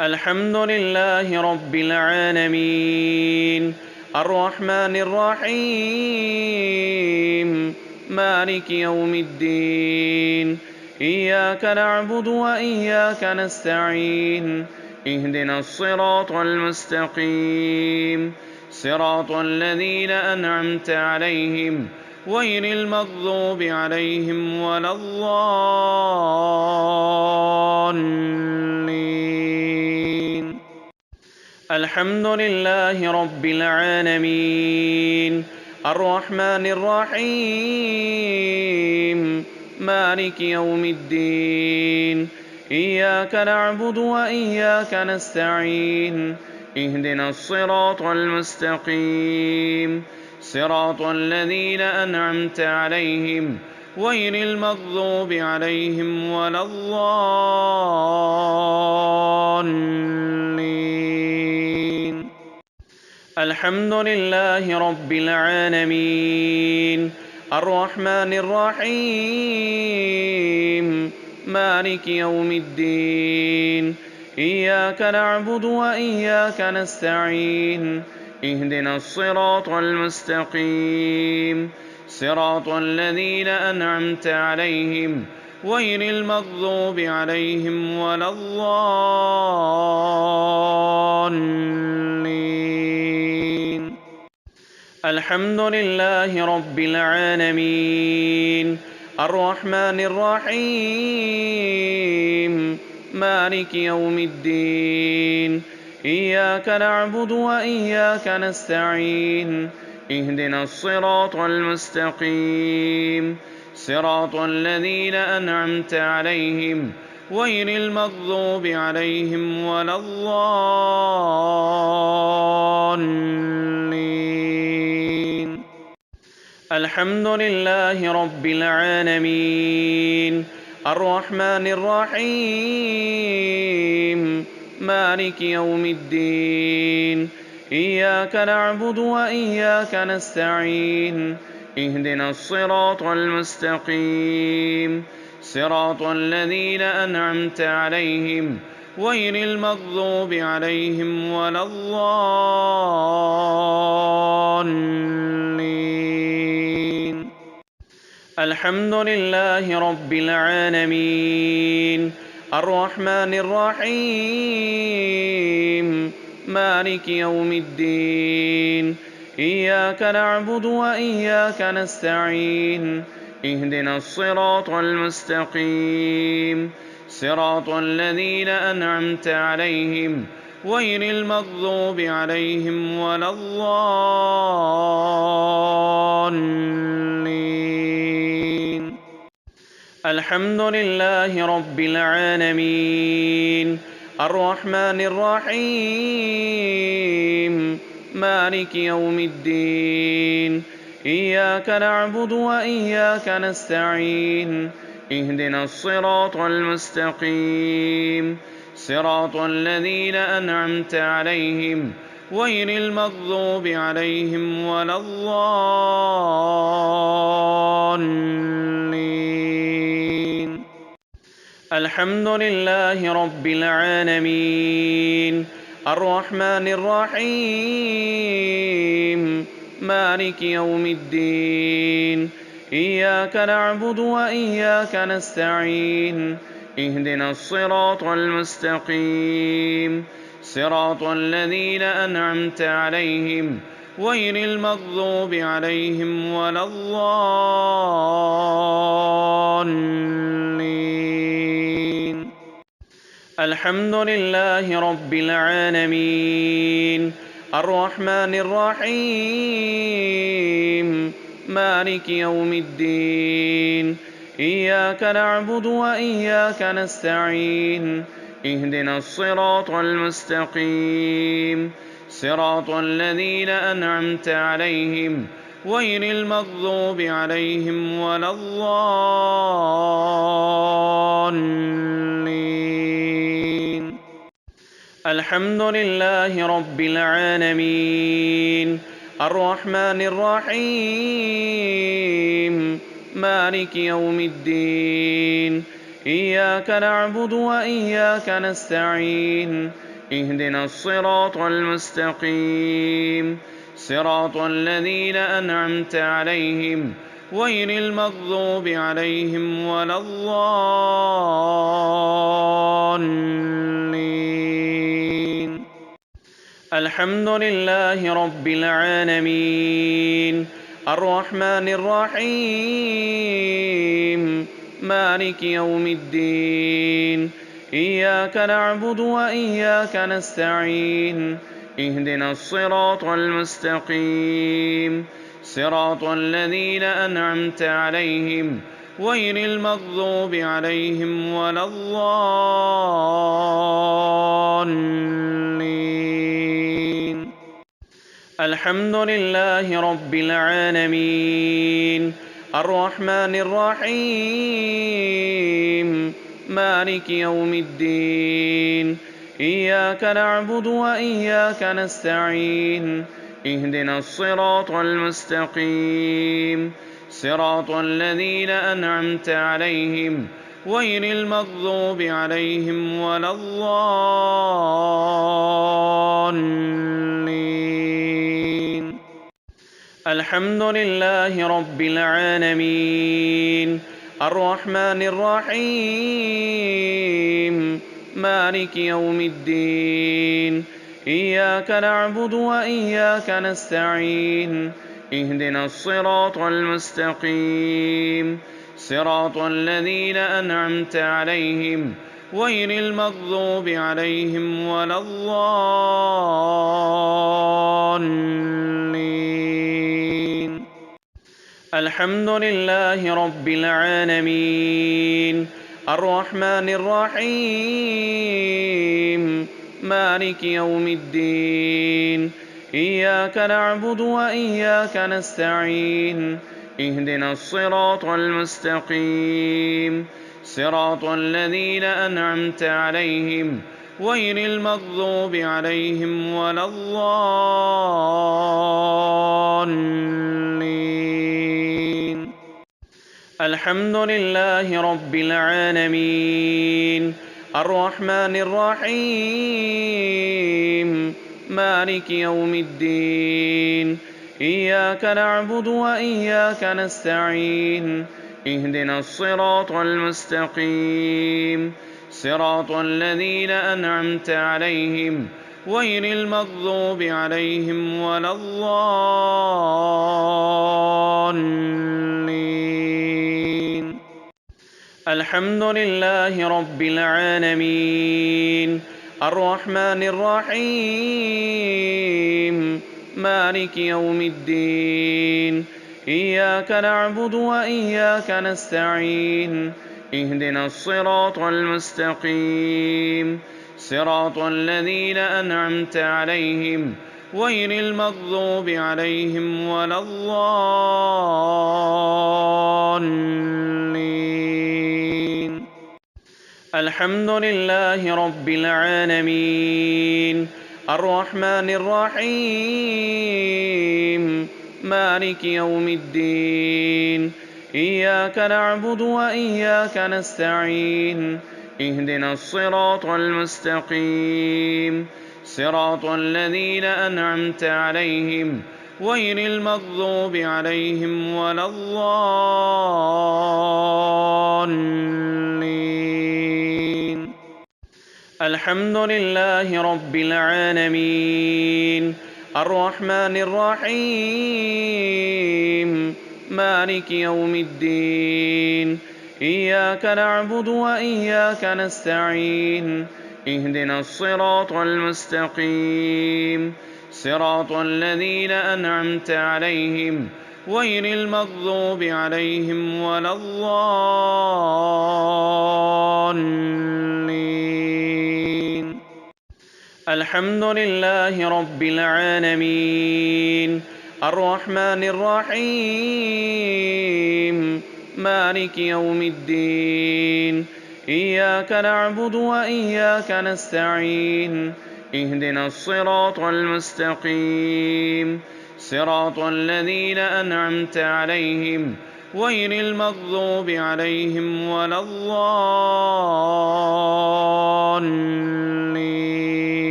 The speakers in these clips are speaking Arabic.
الحمد لله رب العالمين الرحمن الرحيم مالك يوم الدين إياك نعبد وإياك نستعين اهدنا الصراط المستقيم صراط الذين أنعمت عليهم غير المغضوب عليهم ولا الضالين. الحمد لله رب العالمين الرحمن الرحيم مالك يوم الدين إياك نعبد وإياك نستعين اهدنا الصراط المستقيم صراط الذين أنعمت عليهم غير المغضوب عليهم ولا الضالين. الحمد لله رب العالمين الرحمن الرحيم مالك يوم الدين إياك نعبد وإياك نستعين اهدنا الصراط المستقيم صراط الذين أنعمت عليهم غير المغضوب عليهم ولا الضالين. الحمد لله رب العالمين الرحمن الرحيم مالك يوم الدين إياك نعبد وإياك نستعين اهدنا الصراط المستقيم صراط الذين أنعمت عليهم غير المغضوب عليهم ولا الضالين. الحمد لله رب العالمين الرحمن الرحيم مالك يوم الدين إياك نعبد وإياك نستعين اهدنا الصراط المستقيم صراط الذين أنعمت عليهم غير المغضوب عليهم ولا الضالين. الحمد لله رب العالمين الرحمن الرحيم مالك يوم الدين إياك نعبد وإياك نستعين اهدنا الصراط المستقيم صراط الذين أنعمت عليهم غير المغضوب عليهم ولا الضالين. الحمد لله رب العالمين الرحمن الرحيم مالك يوم الدين إياك نعبد وإياك نستعين اهدنا الصراط المستقيم صراط الذين أنعمت عليهم غير المغضوب عليهم ولا الضالين. الحمد لله رب العالمين الرحمن الرحيم مالك يوم الدين إياك نعبد وإياك نستعين اهدنا الصراط المستقيم صراط الذين أنعمت عليهم غير المغضوب عليهم ولا الضالين. الحمد لله رب العالمين الرحمن الرحيم مالك يوم الدين إياك نعبد وإياك نستعين اهدنا الصراط المستقيم صراط الذين أنعمت عليهم غير المغضوب عليهم ولا الضالين. الحمد لله رب العالمين الرحمن الرحيم مالك يوم الدين إياك نعبد وإياك نستعين اهدنا الصراط المستقيم صراط الذين أنعمت عليهم غير المغضوب عليهم ولا الضالين. الحمد لله رب العالمين الرحمن الرحيم مالك يوم الدين إياك نعبد وإياك نستعين اهدنا الصراط المستقيم صراط الذين أنعمت عليهم غير المغضوب عليهم ولا الضالين. الحمد لله رب العالمين الرحمن الرحيم مالك يوم الدين إياك نعبد وإياك نستعين اهدنا الصراط المستقيم صراط الذين أنعمت عليهم غير المغضوب عليهم ولا الضالين. الحمد لله رب العالمين الرحمن الرحيم مالك يوم الدين إياك نعبد وإياك نستعين اهدنا الصراط المستقيم صراط الذين أنعمت عليهم غير المغضوب عليهم ولا الضالين. الحمد لله رب العالمين الرحمن الرحيم مالك يوم الدين إياك نعبد وإياك نستعين اهدنا الصراط المستقيم صراط الذين أنعمت عليهم غير المغضوب عليهم ولا الضالين. الحمد لله رب العالمين الرحمن الرحيم مالك يوم الدين إياك نعبد وإياك نستعين اهدنا الصراط المستقيم صراط الذين أنعمت عليهم غير المغضوب عليهم ولا الضالين. الحمد لله رب العالمين الرحمن الرحيم مالك يوم الدين إياك نعبد وإياك نستعين اهدنا الصراط المستقيم صراط الذين أنعمت عليهم غير المغضوب عليهم ولا الضالين. الحمد لله رب العالمين الرحمن الرحيم مالك يوم الدين إياك نعبد وإياك نستعين اهدنا الصراط المستقيم صراط الذين أنعمت عليهم غير المغضوب عليهم ولا الضالين. الحمد لله رب العالمين الرحمن الرحيم مالك يوم الدين إياك نعبد وإياك نستعين اهدنا الصراط المستقيم صراط الذين أنعمت عليهم غير المغضوب عليهم ولا الضالين. الحمد لله رب العالمين الرحمن الرحيم مالك يوم الدين إياك نعبد وإياك نستعين اهدنا الصراط المستقيم صراط الذين أنعمت عليهم غير المغضوب عليهم ولا الضالين.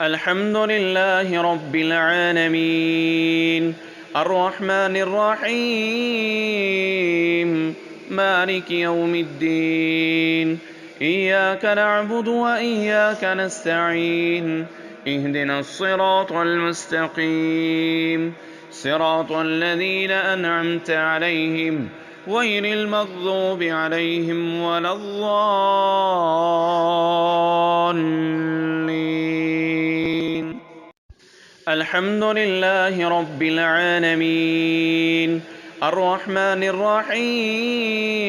الحمد لله رب العالمين الرحمن الرحيم مالك يوم الدين إياك نعبد وإياك نستعين اهدنا الصراط المستقيم صراط الذين أنعمت عليهم غير المغضوب عليهم ولا الضالين. الحمد لله رب العالمين الرحمن الرحيم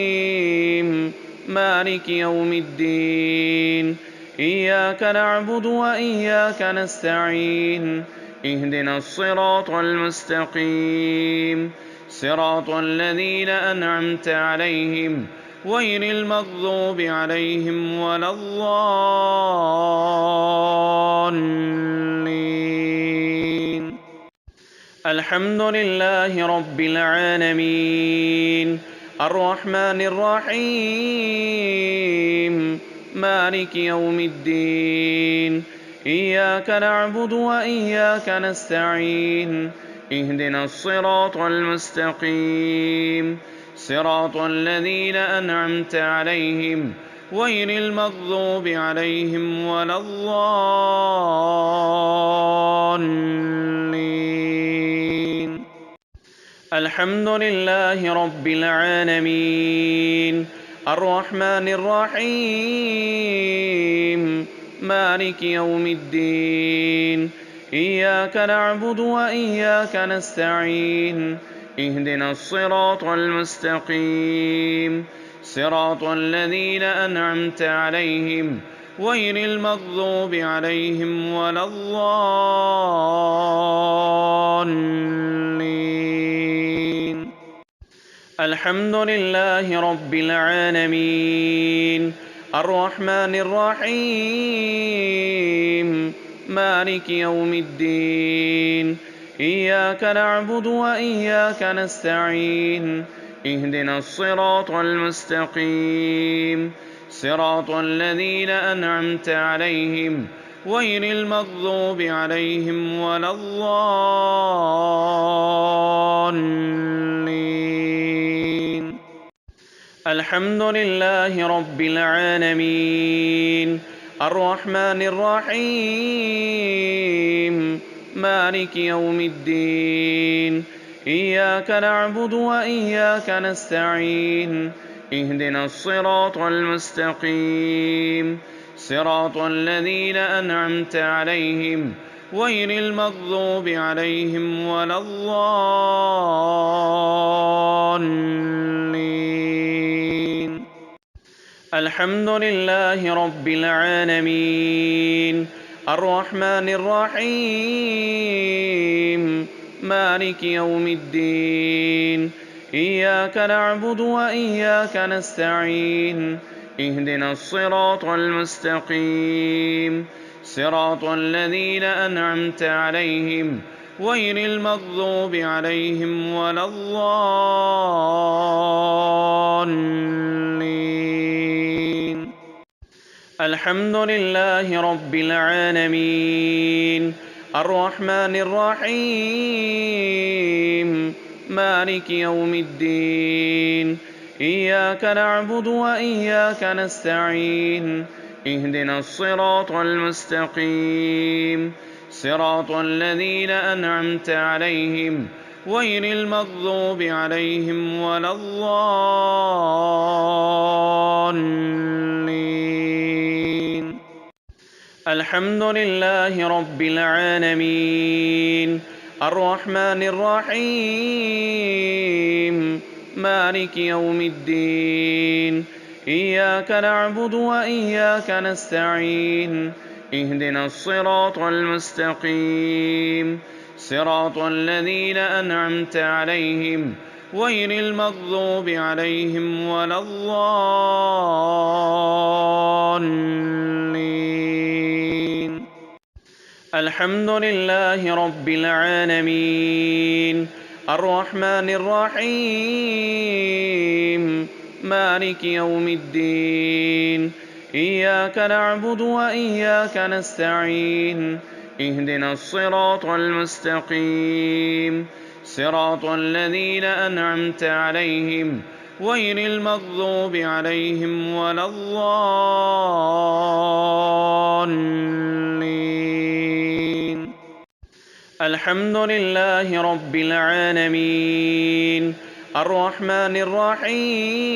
مالك يوم الدين إياك نعبد وإياك نستعين اهدنا الصراط المستقيم صراط الذين أنعمت عليهم غير المغضوب عليهم ولا الضالين. الحمد لله رب العالمين الرحمن الرحيم مالك يوم الدين إياك نعبد وإياك نستعين اهدنا الصراط المستقيم صراط الذين أنعمت عليهم غير المغضوب عليهم ولا الضالين. الحمد لله رب العالمين الرحمن الرحيم مالك يوم الدين إياك نعبد وإياك نستعين اهدنا الصراط المستقيم صراط الذين أنعمت عليهم غير المغضوب عليهم ولا الضالين. الحمد لله رب العالمين الرحمن الرحيم مالك يوم الدين إياك نعبد وإياك نستعين اهدنا الصراط المستقيم صراط الذين أنعمت عليهم غير المغضوب عليهم ولا الضالين. الحمد لله رب العالمين الرحمن الرحيم مالك يوم الدين إياك نعبد وإياك نستعين اهدنا الصراط المستقيم صراط الذين أنعمت عليهم غير المغضوب عليهم ولا الضالين. الحمد لله رب العالمين الرحمن الرحيم مالك يوم الدين إياك نعبد وإياك نستعين اهدنا الصراط المستقيم صراط الذين أنعمت عليهم غير المغضوب عليهم ولا الضالين. الحمد لله رب العالمين الرحمن الرحيم مالك يوم الدين إياك نعبد وإياك نستعين اهدنا الصراط المستقيم صراط الذين أنعمت عليهم غير المغضوب عليهم ولا الضالين. الحمد لله رب العالمين الرحمن الرحيم مالك يوم الدين إياك نعبد وإياك نستعين اهدنا الصراط المستقيم صراط الذين أنعمت عليهم غير المغضوب عليهم ولا الضالين. الحمد لله رب العالمين الرحمن الرحيم مالك يوم الدين إياك نعبد وإياك نستعين اهدنا الصراط المستقيم صراط الذين أنعمت عليهم غير المغضوب عليهم ولا الضالين. الحمد لله رب العالمين الرحمن الرحيم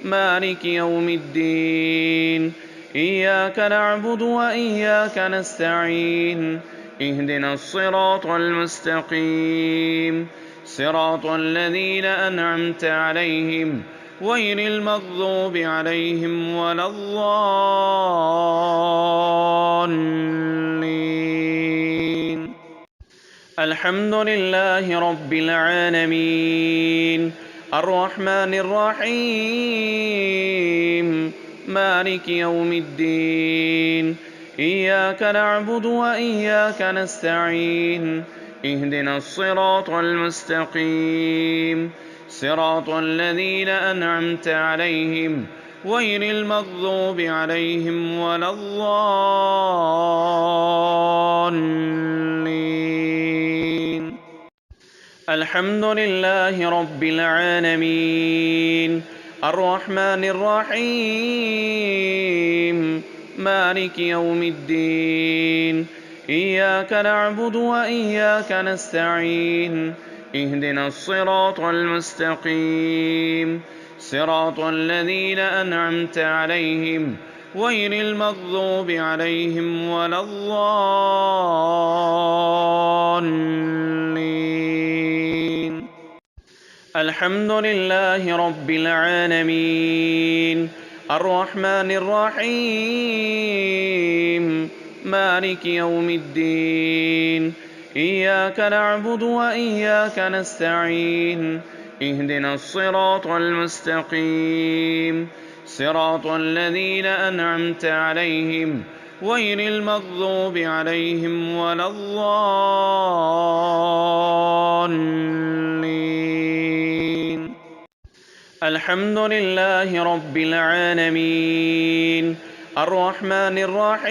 مالك يوم الدين إياك نعبد وإياك نستعين اهدنا الصراط المستقيم صراط الذين أنعمت عليهم غير المغضوب عليهم ولا الضالين. الحمد لله رب العالمين الرحمن الرحيم مالك يوم الدين إياك نعبد وإياك نستعين اهدنا الصراط المستقيم صراط الذين أنعمت عليهم غير المغضوب عليهم ولا الضالين. الحمد لله رب العالمين الرحمن الرحيم مالك يوم الدين إياك نعبد وإياك نستعين اهدنا الصراط المستقيم صراط الذين أنعمت عليهم غير المغضوب عليهم ولا الضالين. الحمد لله رب العالمين الرحمن الرحيم مالك يوم الدين إياك نعبد وإياك نستعين اهدنا الصراط المستقيم صراط الذين أنعمت عليهم غير المغضوب عليهم ولا الضالين. الحمد لله رب العالمين الرحمن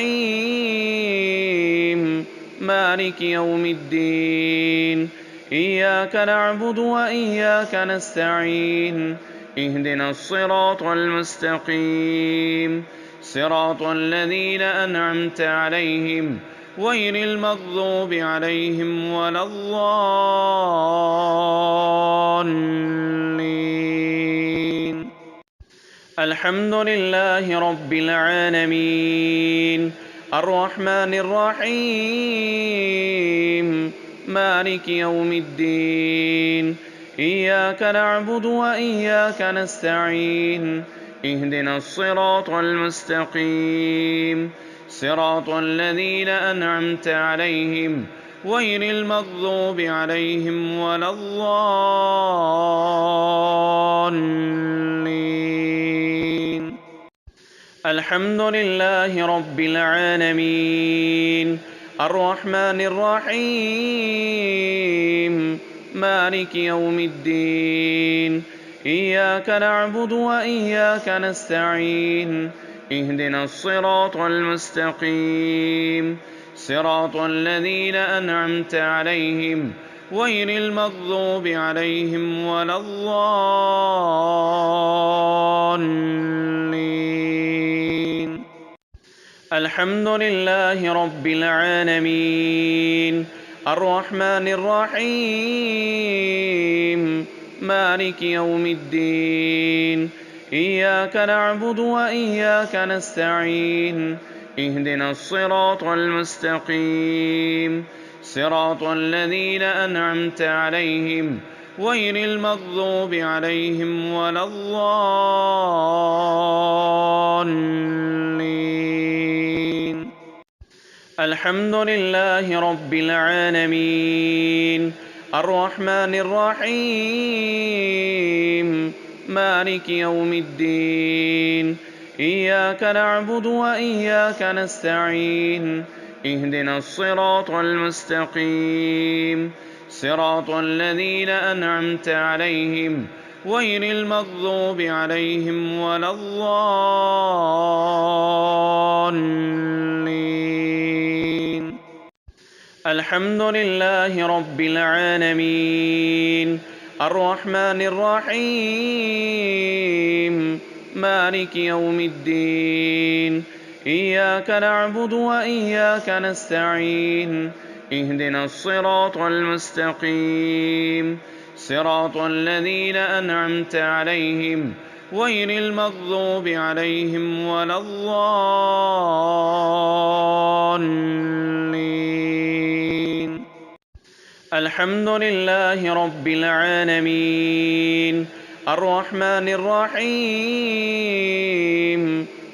الرحيم مالك يوم الدين إياك نعبد وإياك نستعين اهدنا الصراط المستقيم صراط الذين أنعمت عليهم غير المغضوب عليهم ولا الضالين. الحمد لله رب العالمين الرحمن الرحيم مالك يوم الدين إياك نعبد وإياك نستعين اهدنا الصراط المستقيم صراط الذين أنعمت عليهم غير المغضوب عليهم ولا الضالين. الحمد لله رب العالمين الرحمن الرحيم مالك يوم الدين إياك نعبد وإياك نستعين اهدنا الصراط المستقيم صراط الذين أنعمت عليهم غير المغضوب عليهم ولا الضالين. الحمد لله رب العالمين الرحمن الرحيم مالك يوم الدين إياك نعبد وإياك نستعين اهدنا الصراط المستقيم صراط الذين أنعمت عليهم غير المغضوب عليهم ولا الضالين. الحمد لله رب العالمين الرحمن الرحيم مالك يوم الدين إياك نعبد وإياك نستعين اهدنا الصراط المستقيم صراط الذين أنعمت عليهم غير المغضوب عليهم ولا الضالين. الحمد لله رب العالمين الرحمن الرحيم مالك يوم الدين إياك نعبد وإياك نستعين اهدنا الصراط المستقيم صراط الذين أنعمت عليهم غير المغضوب عليهم ولا الضالين الحمد لله رب العالمين الرحمن الرحيم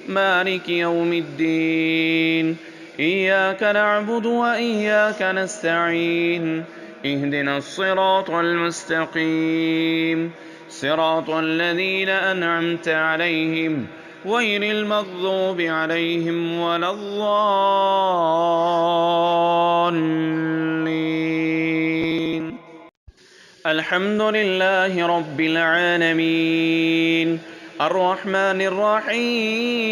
مالك يوم الدين إياك نعبد وإياك نستعين اهدنا الصراط المستقيم صراط الذين أنعمت عليهم غير المغضوب عليهم ولا الضالين الحمد لله رب العالمين الرحمن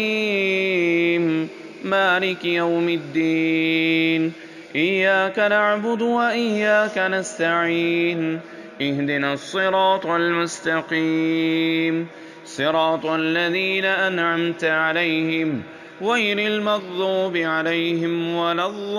الرحيم مالك يوم الدين إياك نعبد وإياك نستعين اهدنا الصراط المستقيم صراط الذين أنعمت عليهم غير المغضوب عليهم ولا الضالين